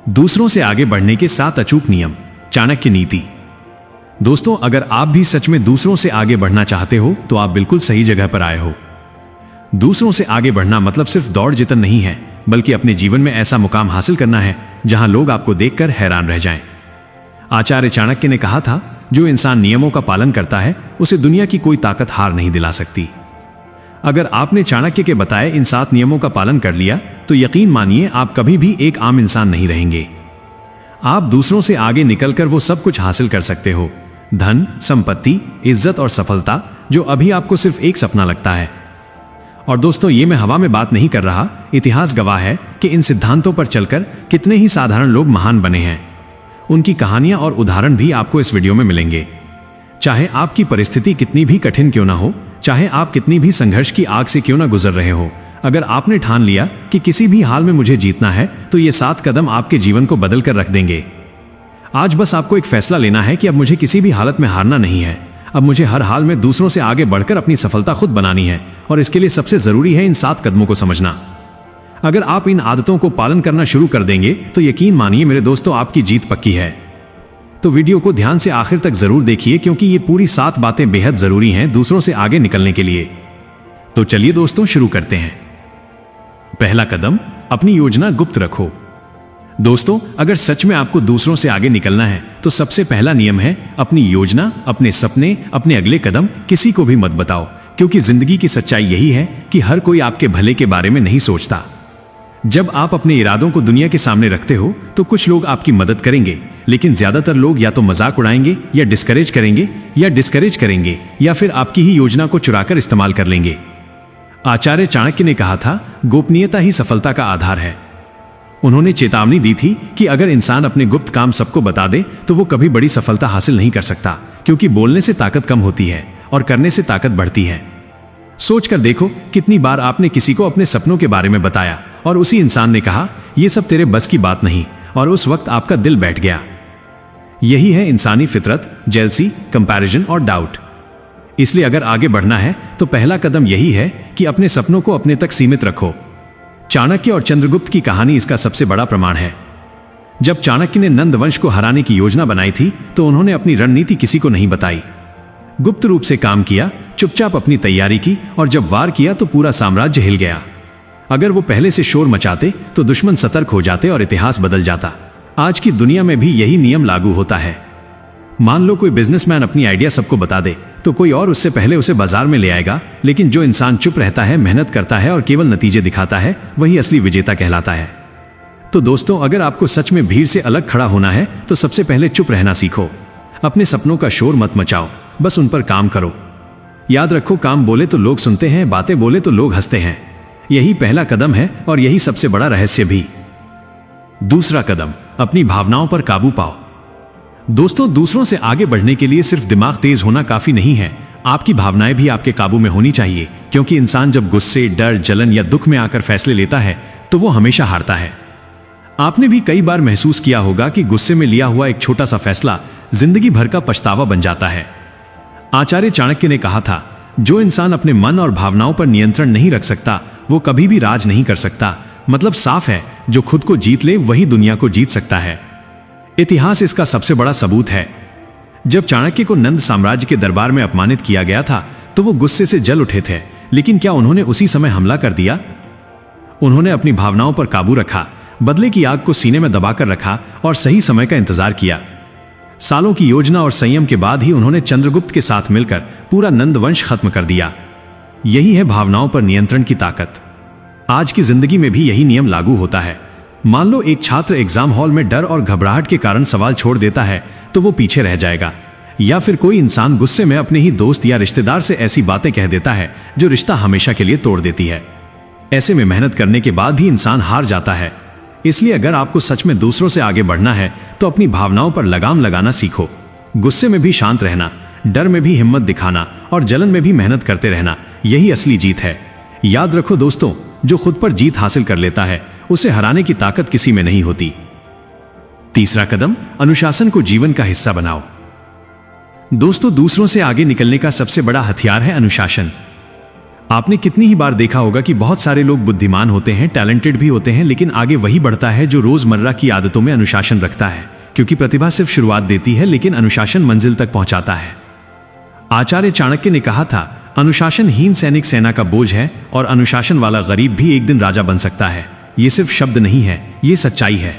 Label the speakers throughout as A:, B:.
A: दूसरों से आगे बढ़ने के 7 अचूक नियम, चाणक्य नीति। दोस्तों, अगर आप भी सच में दूसरों से आगे बढ़ना चाहते हो तो आप बिल्कुल सही जगह पर आए हो। दूसरों से आगे बढ़ना मतलब सिर्फ दौड़ जीतन नहीं है, बल्कि अपने जीवन में ऐसा मुकाम हासिल करना है जहां लोग आपको देखकर हैरान रह जाएं। आचार्य चाणक्य ने कहा था, जो इंसान नियमों का पालन करता है उसे दुनिया की कोई ताकत हार नहीं दिला सकती। अगर आपने चाणक्य के बताए इन 7 नियमों का पालन कर लिया तो यकीन मानिए आप कभी भी एक आम इंसान नहीं रहेंगे। आप दूसरों से आगे निकलकर वो सब कुछ हासिल कर सकते हो, धन, संपत्ति, इज्जत और सफलता, जो अभी आपको सिर्फ एक सपना लगता है। और दोस्तों, ये मैं हवा में बात नहीं कर रहा, इतिहास गवाह है कि इन सिद्धांतों पर चलकर कितने ही साधारण लोग महान बने हैं। उनकी कहानियां और उदाहरण भी आपको इस वीडियो में मिलेंगे। चाहे आपकी परिस्थिति कितनी भी कठिन क्यों ना हो, चाहे आप कितनी भी संघर्ष की आग से क्यों ना गुजर रहे हो, अगर आपने ठान लिया कि किसी भी हाल में मुझे जीतना है तो ये 7 कदम आपके जीवन को बदल कर रख देंगे। आज बस आपको एक फैसला लेना है कि अब मुझे किसी भी हालत में हारना नहीं है। अब मुझे हर हाल में दूसरों से आगे बढ़कर अपनी सफलता खुद बनानी है, और इसके लिए सबसे जरूरी है इन 7 कदमों को समझना। अगर आप इन आदतों को पालन करना शुरू कर देंगे तो यकीन मानिए मेरे दोस्तों, आपकी जीत पक्की है। तो वीडियो को ध्यान से आखिर तक जरूर देखिए, क्योंकि ये पूरी 7 बातें बेहद जरूरी हैं दूसरों से आगे निकलने के लिए। तो चलिए दोस्तों, शुरू करते हैं। पहला कदम, अपनी योजना गुप्त रखो। दोस्तों, अगर सच में आपको दूसरों से आगे निकलना है तो सबसे पहला नियम है अपनी योजना, अपने सपने, अपने अगले कदम किसी को भी मत बताओ, क्योंकि जिंदगी की सच्चाई यही है कि हर कोई आपके भले के बारे में नहीं सोचता। जब आप अपने इरादों को दुनिया के सामने रखते हो तो कुछ लोग आपकी मदद करेंगे, लेकिन ज्यादातर लोग या तो मजाक उड़ाएंगे या डिस्करेज करेंगे या फिर आपकी ही योजना को चुराकर इस्तेमाल कर लेंगे। आचार्य चाणक्य ने कहा था, गोपनीयता ही सफलता का आधार है। उन्होंने चेतावनी दी थी कि अगर इंसान अपने गुप्त काम सबको बता दे तो वो कभी बड़ी सफलता हासिल नहीं कर सकता, क्योंकि बोलने से ताकत कम होती है और करने से ताकत बढ़ती है। सोचकर देखो, कितनी बार आपने किसी को अपने सपनों के बारे में बताया और उसी इंसान ने कहा, यह सब तेरे बस की बात नहीं, और उस वक्त आपका दिल बैठ गया। यही है इंसानी फितरत, जेलसी, कंपैरिजन और डाउट। इसलिए अगर आगे बढ़ना है तो पहला कदम यही है कि अपने सपनों को अपने तक सीमित रखो। चाणक्य और चंद्रगुप्त की कहानी इसका सबसे बड़ा प्रमाण है। जब चाणक्य ने नंद वंश को हराने की योजना बनाई थी तो उन्होंने अपनी रणनीति किसी को नहीं बताई। गुप्त रूप से काम किया, चुपचाप अपनी तैयारी की, और जब वार किया तो पूरा साम्राज्य हिल गया। अगर वो पहले से शोर मचाते तो दुश्मन सतर्क हो जाते और इतिहास बदल जाता। आज की दुनिया में भी यही नियम लागू होता है। मान लो कोई बिजनेसमैन अपनी आइडिया सबको बता दे तो कोई और उससे पहले उसे बाजार में ले आएगा, लेकिन जो इंसान चुप रहता है, मेहनत करता है और केवल नतीजे दिखाता है, वही असली विजेता कहलाता है। तो दोस्तों, अगर आपको सच में भीड़ से अलग खड़ा होना है तो सबसे पहले चुप रहना सीखो। अपने सपनों का शोर मत मचाओ, बस उन पर काम करो। याद रखो, काम बोले तो लोग सुनते हैं, बातें बोले तो लोग हंसते हैं। यही पहला कदम है और यही सबसे बड़ा रहस्य भी। दूसरा कदम, अपनी भावनाओं पर काबू पाओ। दोस्तों, दूसरों से आगे बढ़ने के लिए सिर्फ दिमाग तेज होना काफी नहीं है, आपकी भावनाएं भी आपके काबू में होनी चाहिए, क्योंकि इंसान जब गुस्से, डर, जलन या दुख में आकर फैसले लेता है तो वो हमेशा हारता है। आपने भी कई बार महसूस किया होगा कि गुस्से में लिया हुआ एक छोटा सा फैसला जिंदगी भर का पछतावा बन जाता है। आचार्य चाणक्य ने कहा था, जो इंसान अपने मन और भावनाओं पर नियंत्रण नहीं रख सकता वो कभी भी राज नहीं कर सकता। मतलब साफ है, जो खुद को जीत ले वही दुनिया को जीत सकता है। इतिहास इसका सबसे बड़ा सबूत है। जब चाणक्य को नंद साम्राज्य के दरबार में अपमानित किया गया था तो वो गुस्से से जल उठे थे, लेकिन क्या उन्होंने उसी समय हमला कर दिया? उन्होंने अपनी भावनाओं पर काबू रखा, बदले की आग को सीने में दबाकर रखा और सही समय का इंतजार किया। सालों की योजना और संयम के बाद ही उन्होंने चंद्रगुप्त के साथ मिलकर पूरा नंद वंश खत्म कर दिया। यही है भावनाओं पर नियंत्रण की ताकत। आज की जिंदगी में भी यही नियम लागू होता है। मान लो एक छात्र एग्जाम हॉल में डर और घबराहट के कारण सवाल छोड़ देता है तो वो पीछे रह जाएगा, या फिर कोई इंसान गुस्से में अपने ही दोस्त या रिश्तेदार से ऐसी बातें कह देता है जो रिश्ता हमेशा के लिए तोड़ देती है। ऐसे में मेहनत करने के बाद भी इंसान हार जाता है। इसलिए अगर आपको सच में दूसरों से आगे बढ़ना है तो अपनी भावनाओं पर लगाम लगाना सीखो। गुस्से में भी शांत रहना, डर में भी हिम्मत दिखाना और जलन में भी मेहनत करते रहना, यही असली जीत है। याद रखो दोस्तों, जो खुद पर जीत हासिल कर लेता है उसे हराने की ताकत किसी में नहीं होती। तीसरा कदम, अनुशासन को जीवन का हिस्सा बनाओ। दोस्तों, दूसरों से आगे निकलने का सबसे बड़ा हथियार है अनुशासन। आपने कितनी ही बार देखा होगा कि बहुत सारे लोग बुद्धिमान होते हैं, टैलेंटेड भी होते हैं, लेकिन आगे वही बढ़ता है जो रोजमर्रा की आदतों में अनुशासन रखता है, क्योंकि प्रतिभा सिर्फ शुरुआत देती है लेकिन अनुशासन मंजिल तक पहुंचाता है। आचार्य चाणक्य ने कहा था, अनुशासनहीन सैनिक सेना का बोझ है और अनुशासन वाला गरीब भी एक दिन राजा बन सकता है। ये सिर्फ शब्द नहीं है, ये सच्चाई है।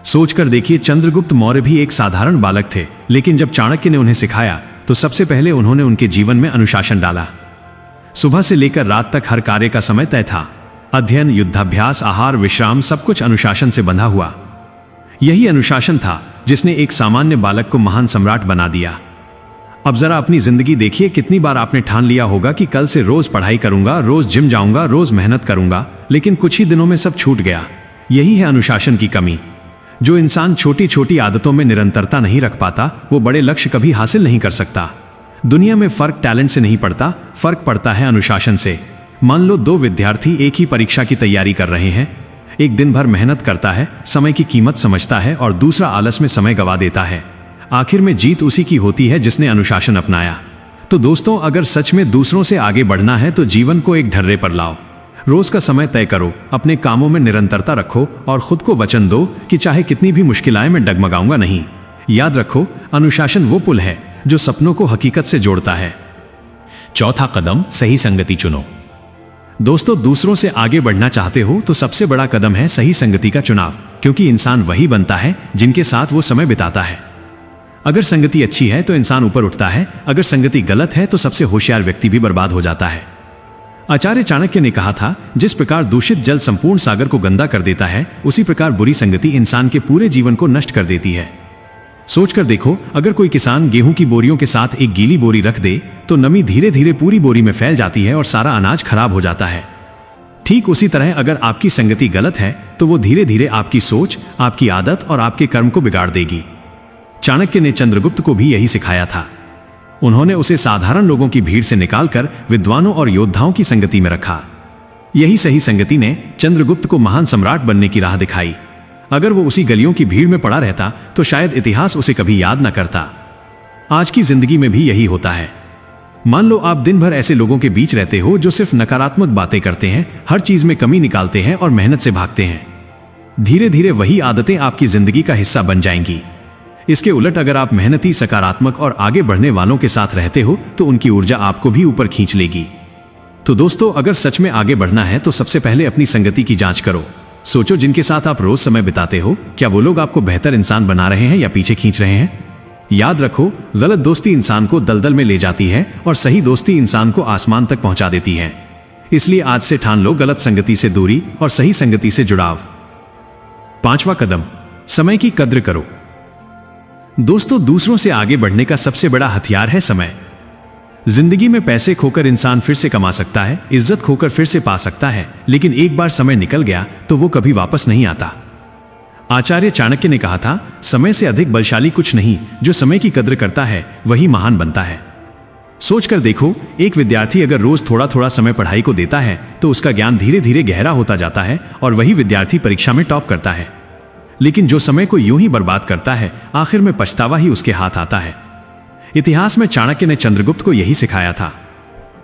A: सोचकर देखिए, चंद्रगुप्त मौर्य भी एक साधारण बालक थे, लेकिन जब चाणक्य ने उन्हें सिखाया तो सबसे पहले उन्होंने उनके जीवन में अनुशासन डाला। सुबह से लेकर रात तक हर कार्य का समय तय था। अध्ययन, युद्धाभ्यास, आहार, विश्राम, सब कुछ अनुशासन से बंधा हुआ। यही अनुशासन था जिसने एक सामान्य बालक को महान सम्राट बना दिया। अब जरा अपनी जिंदगी देखिए, कितनी बार आपने ठान लिया होगा कि कल से रोज पढ़ाई करूंगा, रोज जिम जाऊंगा, रोज मेहनत करूंगा, लेकिन कुछ ही दिनों में सब छूट गया। यही है अनुशासन की कमी। जो इंसान छोटी छोटी आदतों में निरंतरता नहीं रख पाता, वो बड़े लक्ष्य कभी हासिल नहीं कर सकता। दुनिया में फर्क टैलेंट से नहीं पड़ता, फर्क पड़ता है अनुशासन से। मान लो दो विद्यार्थी एक ही परीक्षा की तैयारी कर रहे हैं। एक दिन भर मेहनत करता है, समय की कीमत समझता है, और दूसरा आलस में समय गवा देता है। आखिर में जीत उसी की होती है जिसने अनुशासन अपनाया। तो दोस्तों, अगर सच में दूसरों से आगे बढ़ना है तो जीवन को एक ढर्रे पर लाओ। रोज का समय तय करो, अपने कामों में निरंतरता रखो और खुद को वचन दो कि चाहे कितनी भी मुश्किल आए, मैं डगमगाऊंगा नहीं। याद रखो, अनुशासन वो पुल है जो सपनों को हकीकत से जोड़ता है। चौथा कदम, सही संगति चुनो। दोस्तों, दूसरों से आगे बढ़ना चाहते हो तो सबसे बड़ा कदम है सही संगति का चुनाव, क्योंकि इंसान वही बनता है जिनके साथ वो समय बिताता है। अगर संगति अच्छी है तो इंसान ऊपर उठता है, अगर संगति गलत है तो सबसे होशियार व्यक्ति भी बर्बाद हो जाता है। आचार्य चाणक्य ने कहा था, जिस प्रकार दूषित जल संपूर्ण सागर को गंदा कर देता है, उसी प्रकार बुरी संगति इंसान के पूरे जीवन को नष्ट कर देती है। सोचकर देखो, अगर कोई किसान गेहूं की बोरियों के साथ एक गीली बोरी रख दे तो नमी धीरे धीरे पूरी बोरी में फैल जाती है और सारा अनाज खराब हो जाता है। ठीक उसी तरह अगर आपकी संगति गलत है तो वो धीरे धीरे आपकी सोच, आपकी आदत और आपके कर्म को बिगाड़ देगी। चाणक्य ने चंद्रगुप्त को भी यही सिखाया था। उन्होंने उसे साधारण लोगों की भीड़ से निकालकर विद्वानों और योद्धाओं की संगति में रखा। यही सही संगति ने चंद्रगुप्त को महान सम्राट बनने की राह दिखाई। अगर वो उसी गलियों की भीड़ में पड़ा रहता तो शायद इतिहास उसे कभी याद न करता। आज की जिंदगी में भी यही होता है। मान लो आप दिन भर ऐसे लोगों के बीच रहते हो जो सिर्फ नकारात्मक बातें करते हैं, हर चीज में कमी निकालते हैं और मेहनत से भागते हैं। धीरे धीरे वही आदतें आपकी जिंदगी का हिस्सा बन जाएंगी। इसके उलट अगर आप मेहनती, सकारात्मक और आगे बढ़ने वालों के साथ रहते हो तो उनकी ऊर्जा आपको भी ऊपर खींच लेगी। तो दोस्तों, अगर सच में आगे बढ़ना है तो सबसे पहले अपनी संगति की जांच करो। सोचो, जिनके साथ आप रोज समय बिताते हो, क्या वो लोग आपको बेहतर इंसान बना रहे हैं या पीछे खींच रहे हैं? याद रखो, गलत दोस्ती इंसान को दलदल में ले जाती है और सही दोस्ती इंसान को आसमान तक पहुंचा देती है। इसलिए आज से ठान लो गलत संगति से दूरी और सही संगति से जुड़ाव। पांचवा कदम, समय की कद्र करो। दोस्तों, दूसरों से आगे बढ़ने का सबसे बड़ा हथियार है समय। जिंदगी में पैसे खोकर इंसान फिर से कमा सकता है, इज्जत खोकर फिर से पा सकता है, लेकिन एक बार समय निकल गया तो वो कभी वापस नहीं आता। आचार्य चाणक्य ने कहा था, समय से अधिक बलशाली कुछ नहीं, जो समय की कद्र करता है वही महान बनता है। सोचकर देखो, एक विद्यार्थी अगर रोज थोड़ा थोड़ा समय पढ़ाई को देता है तो उसका ज्ञान धीरे धीरे गहरा होता जाता है और वही विद्यार्थी परीक्षा में टॉप करता है। लेकिन जो समय को यूं ही बर्बाद करता है, आखिर में पछतावा ही उसके हाथ आता है। इतिहास में चाणक्य ने चंद्रगुप्त को यही सिखाया था।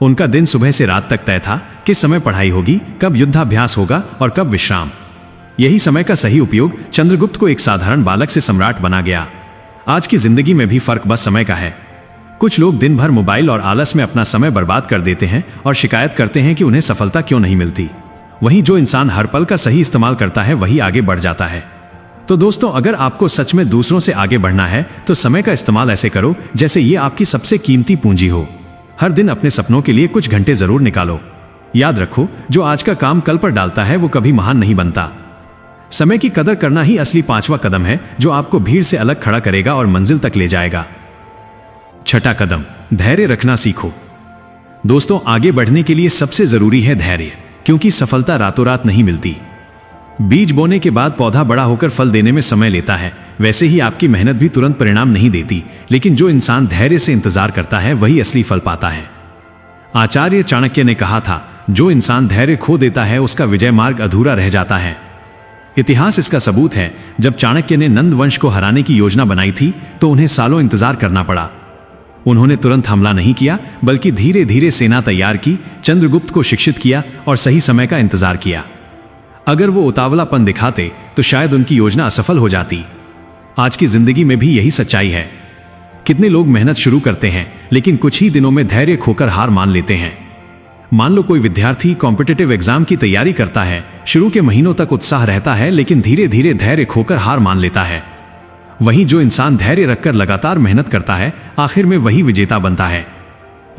A: उनका दिन सुबह से रात तक तय था, किस समय पढ़ाई होगी, कब युद्धाभ्यास होगा और कब विश्राम। यही समय का सही उपयोग चंद्रगुप्त को एक साधारण बालक से सम्राट बना गया। आज की जिंदगी में भी फर्क बस समय का है। कुछ लोग दिन भर मोबाइल और आलस में अपना समय बर्बाद कर देते हैं और शिकायत करते हैं कि उन्हें सफलता क्यों नहीं मिलती। वहीं जो इंसान हर पल का सही इस्तेमाल करता है वही आगे बढ़ जाता है। तो दोस्तों, अगर आपको सच में दूसरों से आगे बढ़ना है तो समय का इस्तेमाल ऐसे करो जैसे ये आपकी सबसे कीमती पूंजी हो। हर दिन अपने सपनों के लिए कुछ घंटे जरूर निकालो। याद रखो, जो आज का काम कल पर डालता है वो कभी महान नहीं बनता। समय की कदर करना ही असली पांचवा कदम है जो आपको भीड़ से अलग खड़ा करेगा और मंजिल तक ले जाएगा। छठा कदम, धैर्य रखना सीखो। दोस्तों, आगे बढ़ने के लिए सबसे जरूरी है धैर्य, क्योंकि सफलता रातों रात नहीं मिलती। बीज बोने के बाद पौधा बड़ा होकर फल देने में समय लेता है, वैसे ही आपकी मेहनत भी तुरंत परिणाम नहीं देती, लेकिन जो इंसान धैर्य से इंतजार करता है वही असली फल पाता है। आचार्य चाणक्य ने कहा था, जो इंसान धैर्य खो देता है उसका विजय मार्ग अधूरा रह जाता है। इतिहास इसका सबूत है। जब चाणक्य ने नंद वंश को हराने की योजना बनाई थी तो उन्हें सालों इंतजार करना पड़ा। उन्होंने तुरंत हमला नहीं किया, बल्कि धीरे धीरे सेना तैयार की, चंद्रगुप्त को शिक्षित किया और सही समय का इंतजार किया। अगर वो उतावलापन दिखाते तो शायद उनकी योजना असफल हो जाती। आज की जिंदगी में भी यही सच्चाई है। कितने लोग मेहनत शुरू करते हैं, लेकिन कुछ ही दिनों में धैर्य खोकर हार मान लेते हैं। मान लो कोई विद्यार्थी कॉम्पिटिटिव एग्जाम की तैयारी करता है। शुरू के महीनों तक उत्साह रहता है, लेकिन धीरे धीरे धैर्य खोकर हार मान लेता है। वहीं जो इंसान धैर्य रखकर लगातार मेहनत करता है, आखिर में वही विजेता बनता है।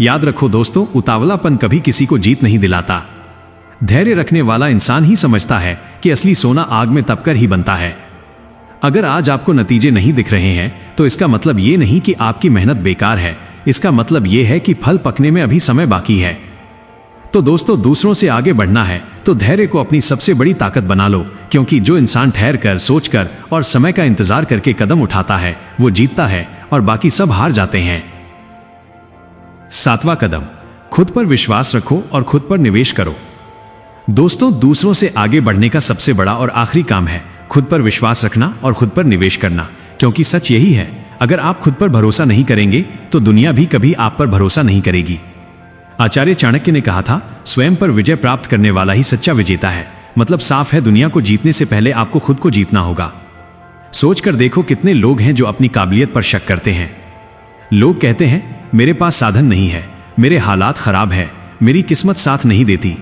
A: याद रखो दोस्तों, उतावलापन कभी किसी को जीत नहीं दिलाता। धैर्य रखने वाला इंसान ही समझता है कि असली सोना आग में तपकर ही बनता है। अगर आज आपको नतीजे नहीं दिख रहे हैं, तो इसका मतलब ये नहीं कि आपकी मेहनत बेकार है। इसका मतलब ये है कि फल पकने में अभी समय बाकी है। तो दोस्तों, दूसरों से आगे बढ़ना है तो धैर्य को अपनी सबसे बड़ी ताकत बना लो, क्योंकि जो इंसान ठहर कर, सोच कर और समय का इंतजार करके कदम उठाता है, वो जीतता है और बाकी सब हार जाते हैं। 7वां कदम, खुद पर विश्वास रखो और खुद पर निवेश करो। दोस्तों, दूसरों से आगे बढ़ने का सबसे बड़ा और आखिरी काम है खुद पर विश्वास रखना और खुद पर निवेश करना, क्योंकि सच यही है, अगर आप खुद पर भरोसा नहीं करेंगे तो दुनिया भी कभी आप पर भरोसा नहीं करेगी। आचार्य चाणक्य ने कहा था, स्वयं पर विजय प्राप्त करने वाला ही सच्चा विजेता है। मतलब साफ है, दुनिया को जीतने से पहले आपको खुद को जीतना होगा। सोच कर देखो, कितने लोग हैं जो अपनी काबिलियत पर शक करते हैं। लोग कहते हैं, मेरे पास साधन नहीं है, मेरे हालात खराब है, मेरी किस्मत साथ नहीं देती।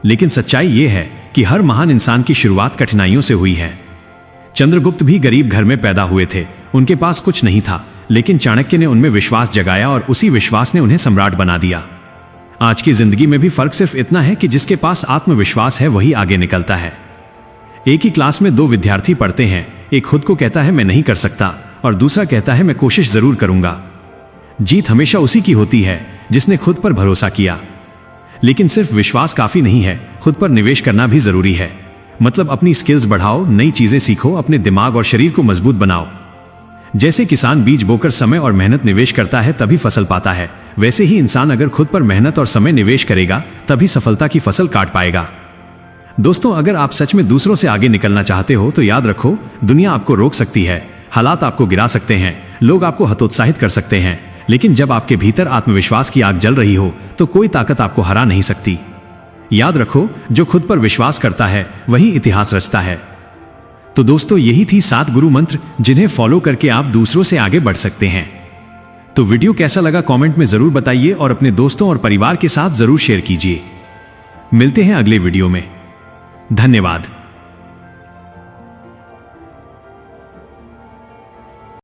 A: लेकिन सच्चाई यह है कि हर महान इंसान की शुरुआत कठिनाइयों से हुई है। चंद्रगुप्त भी गरीब घर में पैदा हुए थे, उनके पास कुछ नहीं था, लेकिन चाणक्य ने उनमें विश्वास जगाया और उसी विश्वास ने उन्हें सम्राट बना दिया। आज की जिंदगी में भी फर्क सिर्फ इतना है कि जिसके पास आत्मविश्वास है वही आगे निकलता है। एक ही क्लास में 2 विद्यार्थी पढ़ते हैं, एक खुद को कहता है मैं नहीं कर सकता और दूसरा कहता है मैं कोशिश जरूर करूंगा। जीत हमेशा उसी की होती है जिसने खुद पर भरोसा किया। लेकिन सिर्फ विश्वास काफी नहीं है, खुद पर निवेश करना भी जरूरी है। मतलब अपनी स्किल्स बढ़ाओ, नई चीजें सीखो, अपने दिमाग और शरीर को मजबूत बनाओ। जैसे किसान बीज बोकर समय और मेहनत निवेश करता है तभी फसल पाता है, वैसे ही इंसान अगर खुद पर मेहनत और समय निवेश करेगा तभी सफलता की फसल काट पाएगा। दोस्तों, अगर आप सच में दूसरों से आगे निकलना चाहते हो तो याद रखो, दुनिया आपको रोक सकती है, हालात आपको गिरा सकते हैं, लोग आपको हतोत्साहित कर सकते हैं, लेकिन जब आपके भीतर आत्मविश्वास की आग जल रही हो तो कोई ताकत आपको हरा नहीं सकती। याद रखो, जो खुद पर विश्वास करता है वही इतिहास रचता है। तो दोस्तों, यही थी 7 गुरु मंत्र जिन्हें फॉलो करके आप दूसरों से आगे बढ़ सकते हैं। तो वीडियो कैसा लगा कमेंट में जरूर बताइए और अपने दोस्तों और परिवार के साथ जरूर शेयर कीजिए। मिलते हैं अगले वीडियो में। धन्यवाद।